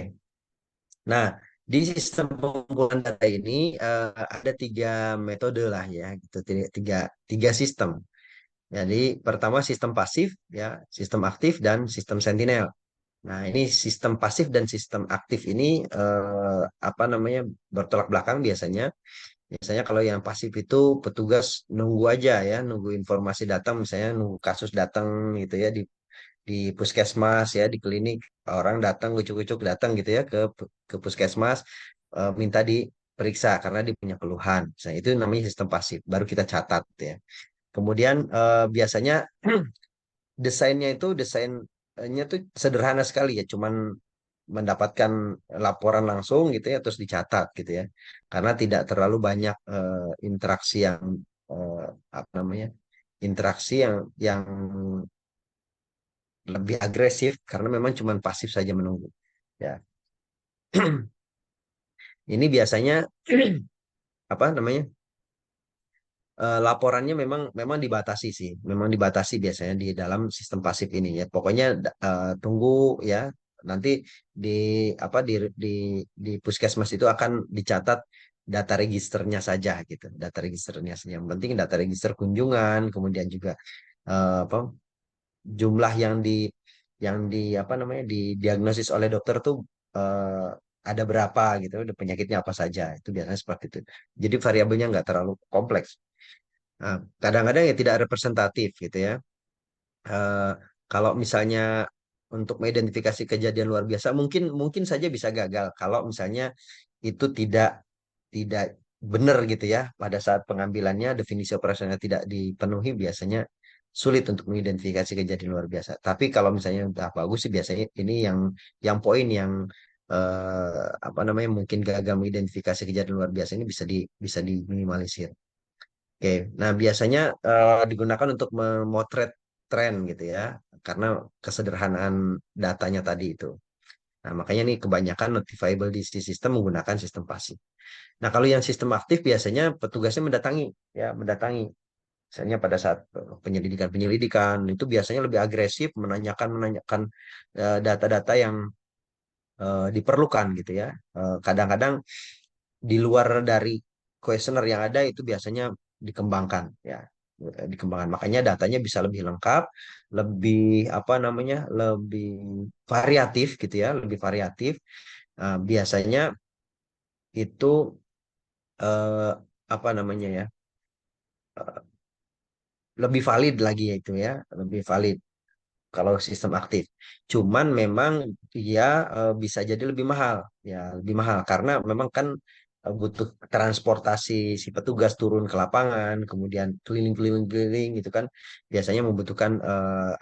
Nah, di sistem pengumpulan data ini ada 3 metode lah ya, gitu. Tiga sistem. Jadi pertama sistem pasif, ya, sistem aktif dan sistem sentinel. Nah, ini sistem pasif dan sistem aktif ini apa namanya bertolak belakang biasanya. Biasanya kalau yang pasif itu petugas nunggu aja ya, nunggu informasi datang, misalnya nunggu kasus datang gitu ya di puskesmas ya di klinik orang datang ucuk-ucuk datang gitu ya ke puskesmas minta diperiksa karena dia punya keluhan. Nah, itu namanya sistem pasif. Baru kita catat ya. Kemudian biasanya desainnya tuh sederhana sekali ya, cuman mendapatkan laporan langsung gitu ya terus dicatat gitu ya. Karena tidak terlalu banyak interaksi yang eh, apa namanya? Interaksi yang lebih agresif karena memang cuma pasif saja menunggu. Ya, ini biasanya apa namanya laporannya memang memang dibatasi sih, memang dibatasi biasanya di dalam sistem pasif ini ya. Pokoknya tunggu ya, nanti di apa di puskesmas itu akan dicatat data registernya saja gitu, data registernya saja. Yang penting data register kunjungan, kemudian juga apa jumlah yang di apa namanya didiagnosis oleh dokter tuh ada berapa gitu, ada penyakitnya apa saja. Itu biasanya seperti itu. Jadi variabelnya nggak terlalu kompleks. Nah, kadang-kadang ya tidak representatif gitu ya. Eh, Kalau misalnya untuk mengidentifikasi kejadian luar biasa, mungkin mungkin saja bisa gagal kalau misalnya itu tidak benar gitu ya pada saat pengambilannya definisi operasional tidak dipenuhi biasanya sulit untuk mengidentifikasi kejadian luar biasa. Tapi kalau misalnya udah bagus sih biasanya ini yang poin yang apa namanya mungkin gagal mengidentifikasi kejadian luar biasa ini bisa diminimalisir. Oke, nah biasanya digunakan untuk memotret tren gitu ya, karena kesederhanaan datanya tadi itu. Nah, makanya nih kebanyakan notifiable disease system menggunakan sistem pasif. Nah, kalau yang sistem aktif biasanya petugasnya mendatangi, ya, mendatangi. Misalnya pada saat penyelidikan-penyelidikan itu biasanya lebih agresif menanyakan data-data yang diperlukan gitu ya. Kadang-kadang di luar dari kuesioner yang ada itu biasanya dikembangkan ya, dikembangkan. Makanya datanya bisa lebih lengkap, lebih apa namanya, lebih variatif gitu ya, lebih variatif. Biasanya itu eh, apa namanya ya, lebih valid lagi ya itu ya, lebih valid kalau sistem aktif. Cuman memang dia bisa jadi lebih mahal, ya lebih mahal karena memang kan butuh transportasi si petugas turun ke lapangan, kemudian keliling-keliling-keliling gitu kan, biasanya membutuhkan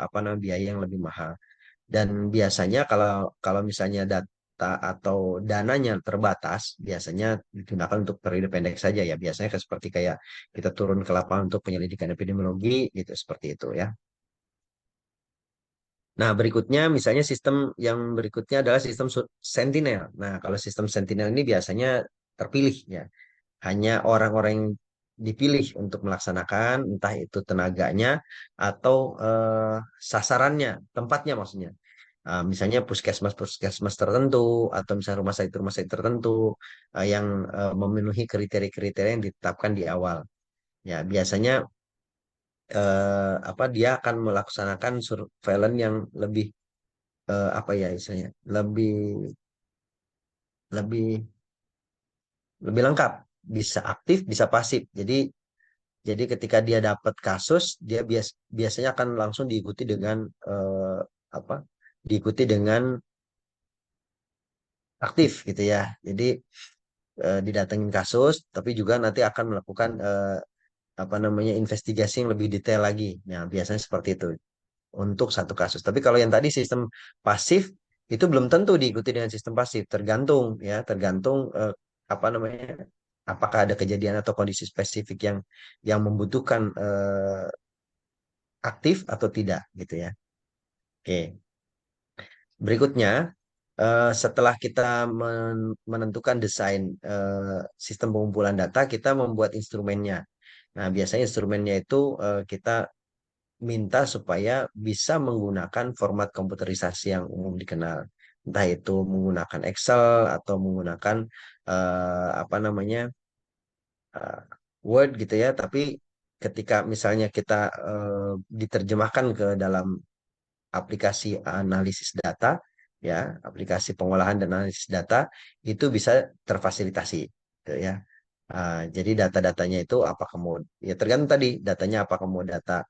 apa namanya biaya yang lebih mahal. Dan biasanya kalau kalau misalnya data atau dananya terbatas, biasanya digunakan untuk periode pendek saja ya. Biasanya seperti kayak kita turun ke lapangan untuk penyelidikan epidemiologi gitu seperti itu ya. Nah, berikutnya misalnya sistem yang berikutnya adalah sistem Sentinel. Nah, kalau sistem Sentinel ini biasanya terpilih ya. Hanya orang-orang yang dipilih untuk melaksanakan, entah itu tenaganya atau sasarannya, tempatnya maksudnya. Misalnya puskesmas-puskesmas tertentu atau misalnya rumah sakit tertentu yang memenuhi kriteria-kriteria yang ditetapkan di awal. Ya, biasanya apa dia akan melaksanakan surveillance yang lebih apa ya istilahnya lebih lebih lebih lengkap, bisa aktif bisa pasif. Jadi ketika dia dapat kasus dia biasanya akan langsung diikuti dengan apa diikuti dengan aktif gitu ya. Jadi didatengin kasus tapi juga nanti akan melakukan apa namanya investigasi yang lebih detail lagi. Nah biasanya seperti itu untuk satu kasus. Tapi kalau yang tadi sistem pasif itu belum tentu diikuti dengan sistem pasif, tergantung ya, tergantung apa namanya, apakah ada kejadian atau kondisi spesifik yang membutuhkan aktif atau tidak gitu ya. Oke, berikutnya setelah kita menentukan desain sistem pengumpulan data, kita membuat instrumennya. Nah, biasanya instrumennya itu kita minta supaya bisa menggunakan format komputerisasi yang umum dikenal. Entah itu menggunakan Excel atau menggunakan apa namanya eh, Word gitu ya. Tapi ketika misalnya kita diterjemahkan ke dalam aplikasi analisis data, ya aplikasi pengolahan dan analisis data itu bisa terfasilitasi, gitu ya. Jadi data-datanya itu apakah mau ya tergantung tadi datanya apakah mau data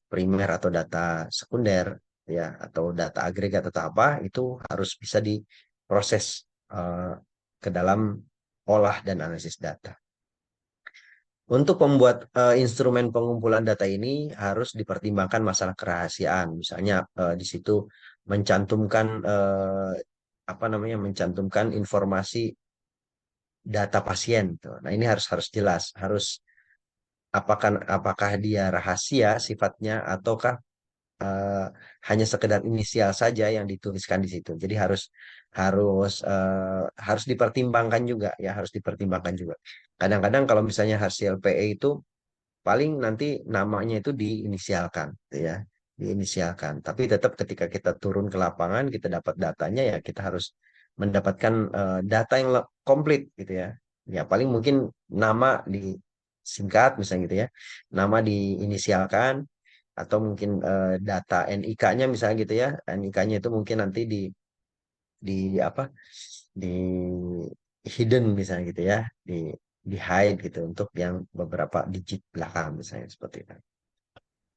primer atau data sekunder ya atau data agregat atau apa itu harus bisa diproses eh, ke dalam olah dan analisis data. Untuk membuat instrumen pengumpulan data ini harus dipertimbangkan masalah kerahasiaan. Misalnya di situ mencantumkan apa namanya mencantumkan informasi data pasien. Tuh. Nah ini harus harus jelas, harus apakah dia rahasia sifatnya ataukah eh, hanya sekedar inisial saja yang dituliskan di situ. Jadi harus harus harus dipertimbangkan juga ya, harus dipertimbangkan juga. Kadang-kadang kalau misalnya hasil PE itu paling nanti namanya itu diinisialkan, gitu ya, diinisialkan. Tapi tetap ketika kita turun ke lapangan, kita dapat datanya ya kita harus mendapatkan data yang komplit, gitu ya. Ya paling mungkin nama disingkat misalnya gitu ya, nama diinisialkan atau mungkin data NIK-nya misalnya gitu ya, NIK-nya itu mungkin nanti di apa? di hidden misalnya gitu ya, di di hide gitu untuk yang beberapa digit belakang misalnya seperti itu.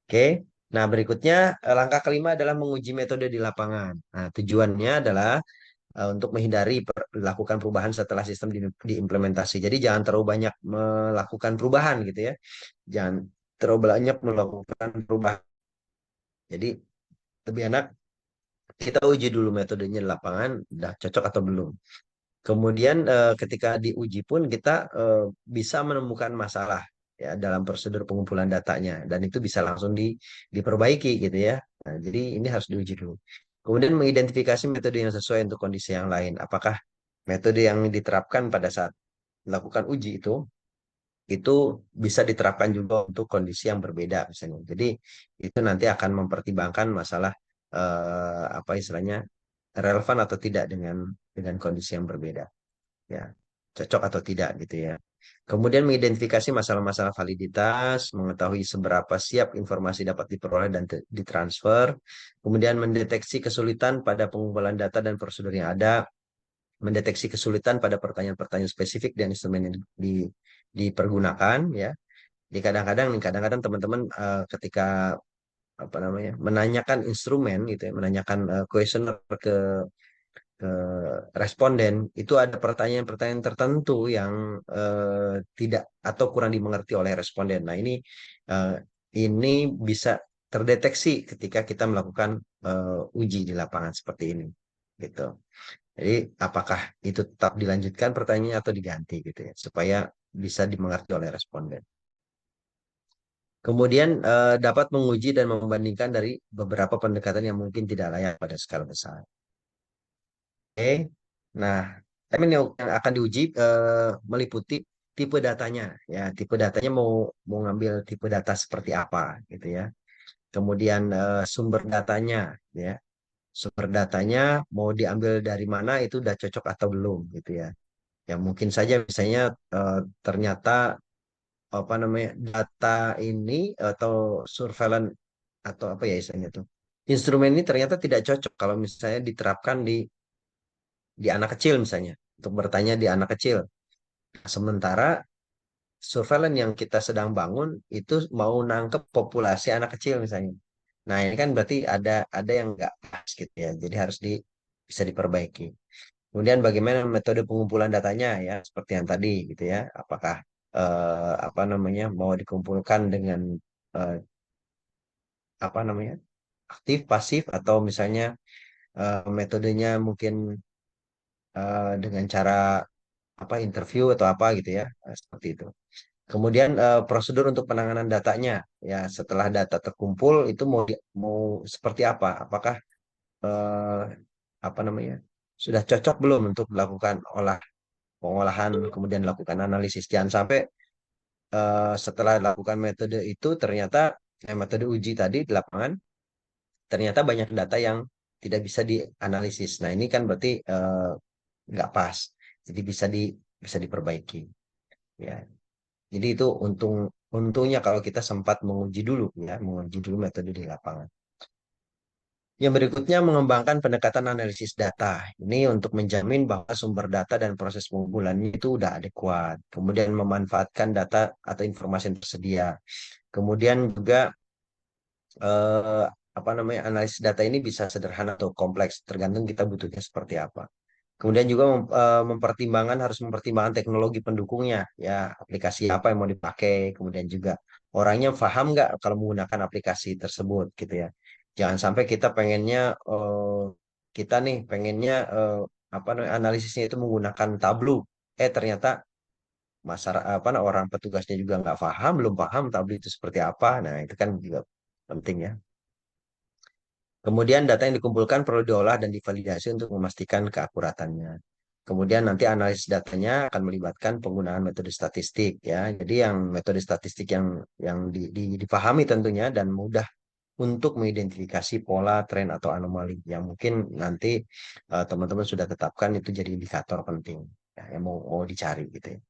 Oke. Nah, berikutnya langkah kelima adalah menguji metode di lapangan. Nah, tujuannya adalah untuk menghindari melakukan perubahan setelah sistem diimplementasi. Jadi jangan terlalu banyak melakukan perubahan gitu ya. Jangan terlalu banyak melakukan perubahan. Jadi lebih enak kita uji dulu metodenya di lapangan, udah cocok atau belum. Kemudian ketika diuji pun kita bisa menemukan masalah ya dalam prosedur pengumpulan datanya dan itu bisa langsung diperbaiki gitu ya. Nah, jadi ini harus diuji dulu. Kemudian mengidentifikasi metode yang sesuai untuk kondisi yang lain. Apakah metode yang diterapkan pada saat melakukan uji itu bisa diterapkan juga untuk kondisi yang berbeda misalnya. Jadi itu nanti akan mempertimbangkan masalah apa istilahnya relevan atau tidak dengan kondisi yang berbeda ya, cocok atau tidak gitu ya. Kemudian mengidentifikasi masalah-masalah validitas, mengetahui seberapa siap informasi dapat diperoleh dan ditransfer, kemudian mendeteksi kesulitan pada pengumpulan data dan prosedur yang ada, mendeteksi kesulitan pada pertanyaan-pertanyaan spesifik dan instrumen yang dipergunakan ya. Di kadang-kadang teman-teman ketika apa namanya menanyakan instrumen gitu ya, menanyakan kuesioner ke responden itu ada pertanyaan-pertanyaan tertentu yang tidak atau kurang dimengerti oleh responden. Nah, eh, ini bisa terdeteksi ketika kita melakukan uji di lapangan seperti ini gitu. Jadi apakah itu tetap dilanjutkan pertanyaannya atau diganti gitu ya supaya bisa dimengerti oleh responden. Kemudian dapat menguji dan membandingkan dari beberapa pendekatan yang mungkin tidak layak pada skala besar. Oke. Nah, tapi yang akan diuji meliputi tipe datanya. Ya, tipe datanya mau ngambil tipe data seperti apa, gitu ya. Kemudian sumber datanya, ya, sumber datanya mau diambil dari mana itu udah cocok atau belum, gitu ya. Ya mungkin saja misalnya ternyata apa namanya data ini atau surveillance atau apa ya istilahnya tuh. Instrumen ini ternyata tidak cocok kalau misalnya diterapkan di anak kecil misalnya untuk bertanya di anak kecil. Sementara surveillance yang kita sedang bangun itu mau nangkep populasi anak kecil misalnya. Nah, ini kan berarti ada yang nggak pas gitu ya. Jadi harus bisa diperbaiki. Kemudian bagaimana metode pengumpulan datanya ya seperti yang tadi gitu ya. Apakah apa namanya mau dikumpulkan dengan eh, apa namanya aktif, pasif atau misalnya metodenya mungkin dengan cara apa interview atau apa gitu ya, seperti itu. Kemudian prosedur untuk penanganan datanya, ya setelah data terkumpul itu mau seperti apa? Apakah eh, apa namanya sudah cocok belum untuk dilakukan pengolahan, kemudian lakukan analisis? Jangan sampai setelah dilakukan metode itu ternyata metode uji tadi di lapangan ternyata banyak data yang tidak bisa dianalisis. Nah ini kan berarti nggak pas, jadi bisa diperbaiki. Ya, jadi itu untungnya kalau kita sempat menguji dulu ya, menguji dulu metode di lapangan. Yang berikutnya mengembangkan pendekatan analisis data. Ini untuk menjamin bahwa sumber data dan proses pengumpulannya itu udah adekuat. Kemudian memanfaatkan data atau informasi yang tersedia. Kemudian juga eh, apa namanya analisis data ini bisa sederhana atau kompleks, tergantung kita butuhnya seperti apa. Kemudian juga harus mempertimbangkan teknologi pendukungnya, ya aplikasi apa yang mau dipakai, kemudian juga orangnya paham nggak kalau menggunakan aplikasi tersebut, gitu ya. Jangan sampai kita pengennya kita nih pengennya apa namanya analisisnya itu menggunakan Tableau, ternyata masyarakat apa orang petugasnya juga nggak paham, belum paham Tableau itu seperti apa. Nah itu kan juga penting ya. Kemudian data yang dikumpulkan perlu diolah dan divalidasi untuk memastikan keakuratannya. Kemudian nanti analisis datanya akan melibatkan penggunaan metode statistik ya. Jadi yang metode statistik yang dipahami tentunya dan mudah untuk mengidentifikasi pola, tren atau anomali yang mungkin nanti teman-teman sudah tetapkan itu jadi indikator penting ya, yang mau dicari gitu ya.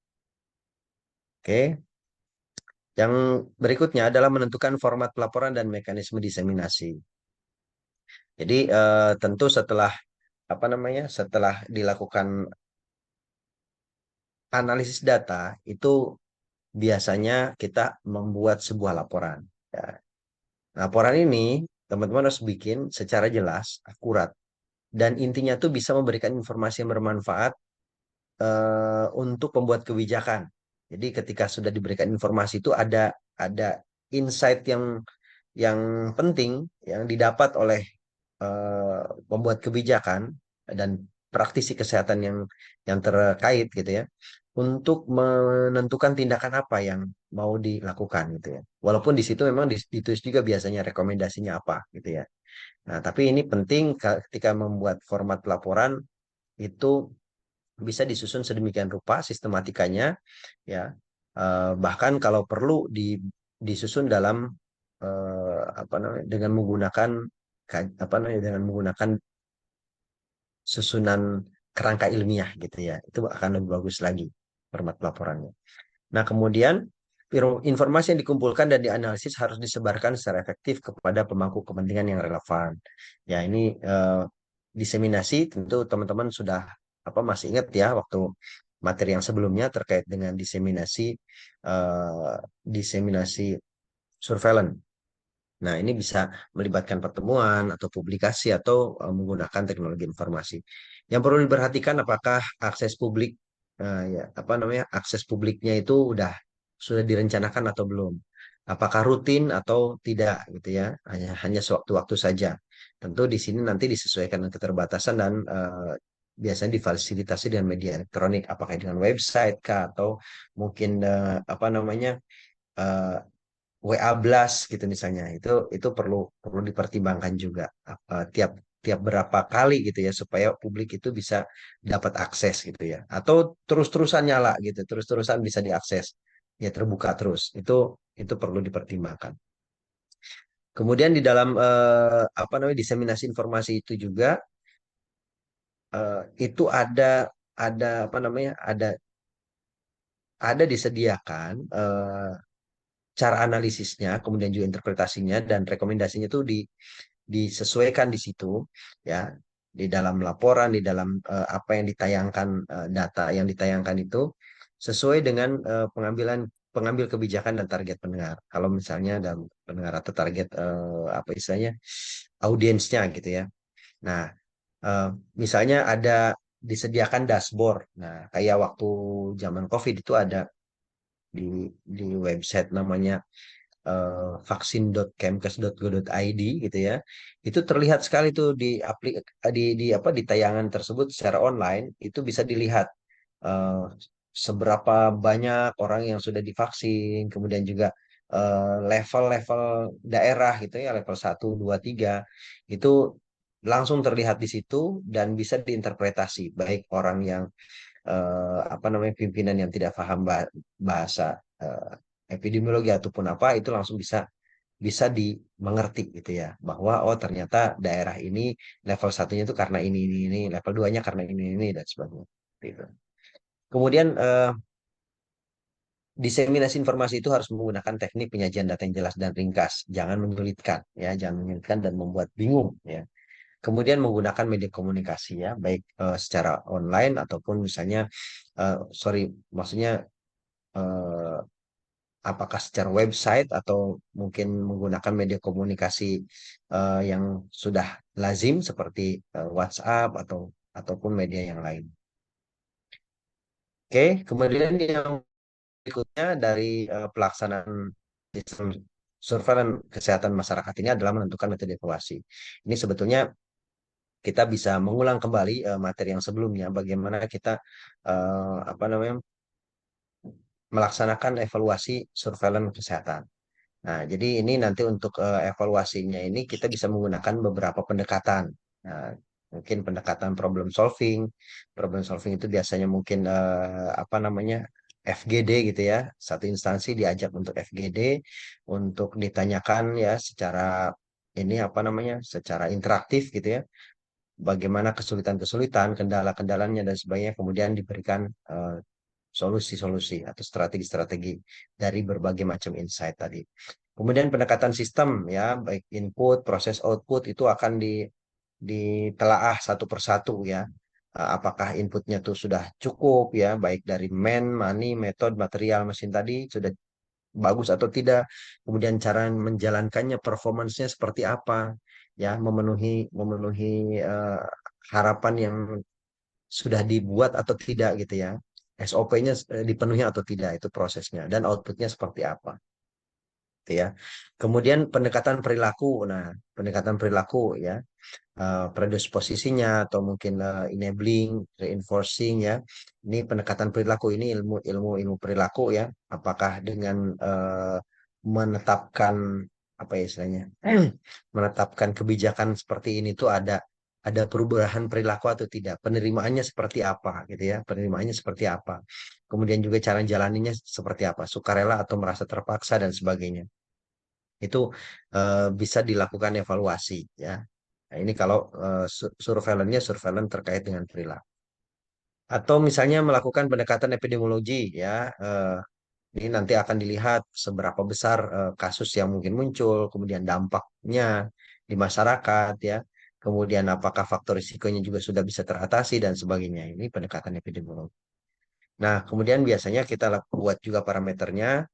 Oke. Yang berikutnya adalah menentukan format pelaporan dan mekanisme diseminasi. Jadi tentu setelah apa namanya, setelah dilakukan analisis data itu biasanya kita membuat sebuah laporan. Ya. Laporan ini teman-teman harus bikin secara jelas, akurat, dan intinya tuh bisa memberikan informasi yang bermanfaat untuk pembuat kebijakan. Jadi ketika sudah diberikan informasi itu ada insight yang penting yang didapat oleh pembuat kebijakan dan praktisi kesehatan yang terkait gitu ya untuk menentukan tindakan apa yang mau dilakukan gitu ya. Walaupun di situ memang ditulis juga biasanya rekomendasinya apa gitu ya. Nah, tapi ini penting ketika membuat format laporan itu bisa disusun sedemikian rupa sistematikanya ya. Bahkan kalau perlu disusun dalam apa namanya dengan menggunakan apa namanya dengan menggunakan susunan kerangka ilmiah gitu ya. Itu akan lebih bagus lagi format laporannya. Nah, kemudian informasi yang dikumpulkan dan dianalisis harus disebarkan secara efektif kepada pemangku kepentingan yang relevan. Ya, ini diseminasi tentu teman-teman sudah apa masih ingat ya waktu materi yang sebelumnya terkait dengan diseminasi surveillance. Nah, ini bisa melibatkan pertemuan atau publikasi atau menggunakan teknologi informasi. Yang perlu diperhatikan apakah akses publik ya apa namanya akses publiknya itu sudah direncanakan atau belum? Apakah rutin atau tidak gitu ya? Hanya sewaktu-waktu saja. Tentu di sini nanti disesuaikan dengan keterbatasan dan biasanya difasilitasi dengan media elektronik, apakah dengan website kah atau mungkin apa namanya eh, WA blast gitu misalnya itu perlu perlu dipertimbangkan juga tiap tiap berapa kali gitu ya supaya publik itu bisa dapat akses gitu ya atau terus-terusan nyala gitu terus-terusan bisa diakses ya terbuka terus itu perlu dipertimbangkan. Kemudian di dalam apa namanya diseminasi informasi itu juga itu ada apa namanya ada disediakan cara analisisnya, kemudian juga interpretasinya dan rekomendasinya itu disesuaikan di situ ya di dalam laporan di dalam apa yang ditayangkan data yang ditayangkan itu sesuai dengan pengambil kebijakan dan target pendengar. Kalau misalnya dalam pendengar atau target apa istilahnya audiensnya gitu ya. Nah, eh, misalnya ada disediakan dashboard. Nah, kayak waktu zaman COVID itu ada di di website namanya vaksin.kemkes.go.id gitu ya. Itu terlihat sekali tuh di apa di tayangan tersebut secara online itu bisa dilihat eh, seberapa banyak orang yang sudah divaksin, kemudian juga level-level daerah gitu ya, level 1, 2, 3 itu langsung terlihat di situ dan bisa diinterpretasi baik orang yang apa namanya pimpinan yang tidak paham bahasa epidemiologi ataupun apa itu langsung bisa bisa dimengerti gitu ya bahwa oh ternyata daerah ini level satunya itu karena ini level duanya karena ini dan sebagainya gitu. Kemudian diseminasi informasi itu harus menggunakan teknik penyajian data yang jelas dan ringkas, jangan menyulitkan ya, jangan menyulitkan dan membuat bingung ya. Kemudian menggunakan media komunikasi ya, baik secara online ataupun misalnya sorry maksudnya eh, apakah secara website atau mungkin menggunakan media komunikasi yang sudah lazim seperti WhatsApp ataupun media yang lain. Oke, kemudian yang berikutnya dari pelaksanaan sistem surveillance kesehatan masyarakat ini adalah menentukan metode evaluasi. Ini sebetulnya kita bisa mengulang kembali materi yang sebelumnya, bagaimana kita apa namanya melaksanakan evaluasi surveillance kesehatan. Nah, jadi ini nanti untuk evaluasinya ini kita bisa menggunakan beberapa pendekatan. Nah, mungkin pendekatan problem solving. Problem solving itu biasanya mungkin apa namanya FGD gitu ya. Satu instansi diajak untuk FGD untuk ditanyakan ya secara ini apa namanya secara interaktif gitu ya. Bagaimana kesulitan-kesulitan, kendala-kendalanya dan sebagainya. Kemudian diberikan solusi-solusi atau strategi-strategi dari berbagai macam insight tadi. Kemudian pendekatan sistem ya, baik input, proses output itu akan ditelaah satu persatu ya. Apakah inputnya tuh sudah cukup ya, baik dari money, method, material mesin tadi sudah bagus atau tidak. Kemudian cara menjalankannya, performance-nya seperti apa, ya, memenuhi memenuhi eh, harapan yang sudah dibuat atau tidak gitu ya. SOP-nya dipenuhi atau tidak itu prosesnya dan outputnya seperti apa gitu ya. Kemudian pendekatan perilaku. Nah, pendekatan perilaku ya, predisposisinya atau mungkin enabling, reinforcing ya. Ini pendekatan perilaku ini ilmu ilmu ilmu perilaku ya. Apakah dengan menetapkan apa ya istilahnya, menetapkan kebijakan seperti ini tuh ada perubahan perilaku atau tidak, penerimaannya seperti apa gitu ya, penerimaannya seperti apa, kemudian juga cara jalaninya seperti apa, sukarela atau merasa terpaksa dan sebagainya. Itu bisa dilakukan evaluasi ya. Nah, ini kalau surveillance-nya surveillance terkait dengan perilaku. Atau misalnya melakukan pendekatan epidemiologi ya. Ini nanti akan dilihat seberapa besar kasus yang mungkin muncul, kemudian dampaknya di masyarakat ya. Kemudian apakah faktor risikonya juga sudah bisa teratasi dan sebagainya. Ini pendekatan epidemiologi. Nah, kemudian biasanya kita buat juga parameternya,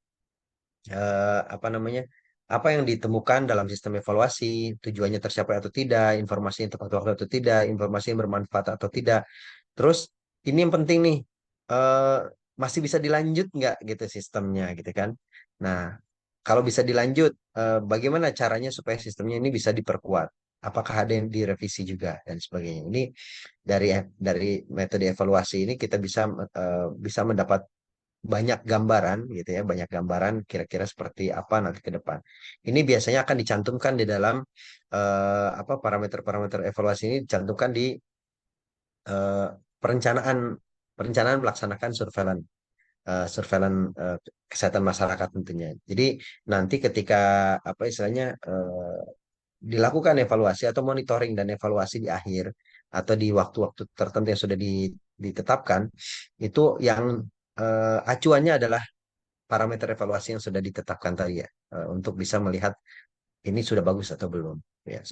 apa namanya, apa yang ditemukan dalam sistem evaluasi, tujuannya tercapai atau tidak, informasi yang tepat waktu atau tidak, informasi yang bermanfaat atau tidak. Terus ini yang penting nih, eh, masih bisa dilanjut nggak gitu sistemnya gitu kan? Nah, kalau bisa dilanjut, bagaimana caranya supaya sistemnya ini bisa diperkuat? Apakah ada yang direvisi juga dan sebagainya? Ini dari metode evaluasi ini kita bisa mendapat banyak gambaran gitu ya, banyak gambaran kira-kira seperti apa nanti ke depan. Ini biasanya akan dicantumkan di dalam apa, parameter-parameter evaluasi ini dicantumkan di eh, perencanaan perencanaan melaksanakan surveillance kesehatan masyarakat tentunya. Jadi nanti ketika apa istilahnya dilakukan evaluasi atau monitoring dan evaluasi di akhir atau di waktu-waktu tertentu yang sudah ditetapkan, itu yang acuannya adalah parameter evaluasi yang sudah ditetapkan tadi ya, untuk bisa melihat ini sudah bagus atau belum ya.